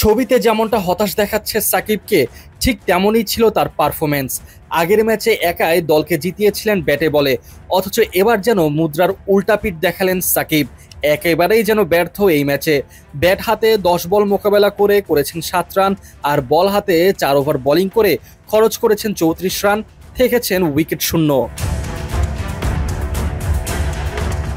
ছবিতে যেমনটা হতাশ দেখাচ্ছে সাকিবকে, ঠিক তেমনই ছিল তার পারফরমেন্স। আগের ম্যাচে একাই দলকে জিতিয়েছিলেন ব্যাটে বলে, অথচ এবার যেন মুদ্রার উল্টা পিঠ দেখালেন সাকিব। একেবারেই যেন ব্যর্থ এই ম্যাচে। ব্যাট হাতে 10 বল মোকাবেলা করেছেন 7 রান, আর বল হাতে 4 ওভার বোলিং করে খরচ করেছেন 34 রান, থেকেছেন উইকেট শূন্য।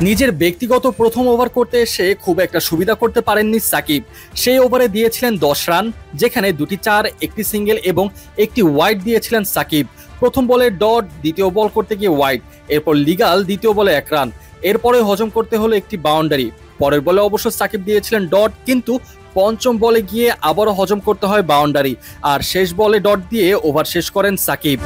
নিজের ব্যক্তিগত প্রথম ওভার করতে এসে খুব একটা সুবিধা করতে পারেননি সাকিব। সেই ওভারে দিয়েছিলেন 10 রান, যেখানে 2টি 4, একটি সিঙ্গেল এবং একটি ওয়াইড দিয়েছিলেন সাকিব। প্রথম বলে ডট, দ্বিতীয় বল করতে গিয়ে ওয়াইড, এরপর লিগাল দ্বিতীয় বলে 1 রান, এরপরে হজম করতে হলো একটি বাউন্ডারি। পরের বলে অবশ্য সাকিব দিয়েছিলেন ডট, কিন্তু পঞ্চম বলে গিয়ে আবারও হজম করতে হয় বাউন্ডারি, আর শেষ বলে ডট দিয়ে ওভার শেষ করেন সাকিব।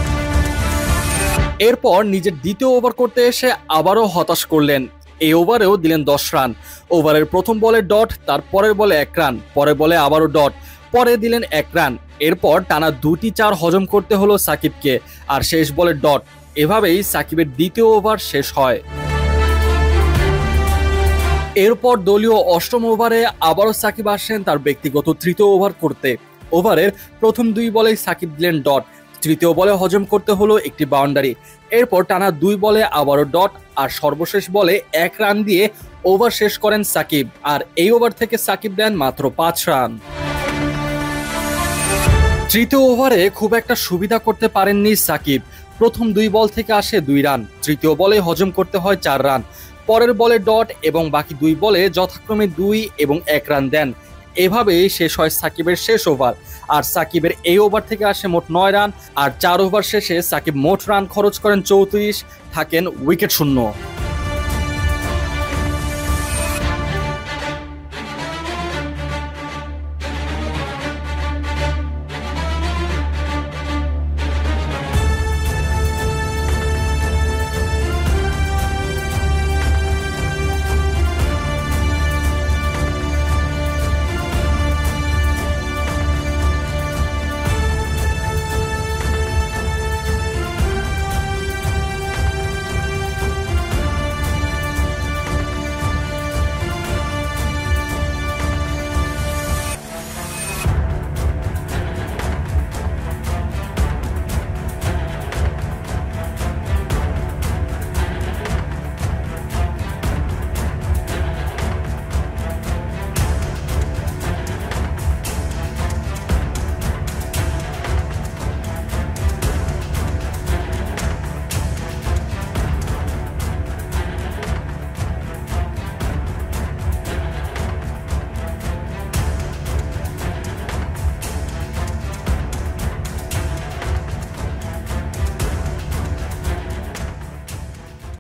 এরপর নিজের দ্বিতীয় ওভার করতে এসে আবারও হতাশ করলেন। এই ওভারেও দিলেন 10 রান। ওভারের প্রথম বলে ডট, তার পরের বলে 1 রান, পরের বলে আবারও ডট, পরে দিলেন 1 রান। এরপর টানা 2টি 4 হজম করতে হলো সাকিবকে, আর শেষ বলে ডট। এভাবেই সাকিবের দ্বিতীয় ওভার শেষ হয়। এরপর দলীয় অষ্টম ওভারে আবারও সাকিব আসেন তার ব্যক্তিগত তৃতীয় ওভার করতে। ওভারের প্রথম 2 বলেই সাকিব দিলেন ডট, তৃতীয় বলে হজম করতে হলো একটি বাউন্ডারি, এরপর টানা 2 বলে আবারও ডট, আর সর্বশেষ বলে 1 রান দিয়ে ওভার শেষ করেন সাকিব। আর এই ওভার থেকে সাকিব দেন মাত্র 5 রান। তৃতীয় ওভারে খুব একটা সুবিধা করতে পারেননি সাকিব। প্রথম 2 বল থেকে আসে 2 রান, তৃতীয় বলে হজম করতে হয় 4 রান, পরের বলে ডট এবং বাকি 2 বলে যথাক্রমে 2 এবং 1 রান দেন। এভাবেই শেষ হয় সাকিবের শেষ ওভার। আর সাকিবের এই ওভার থেকে আসে মোট 9 রান, আর 4 ওভার শেষে সাকিব মোট রান খরচ করেন 34, থাকেন উইকেট শূন্য।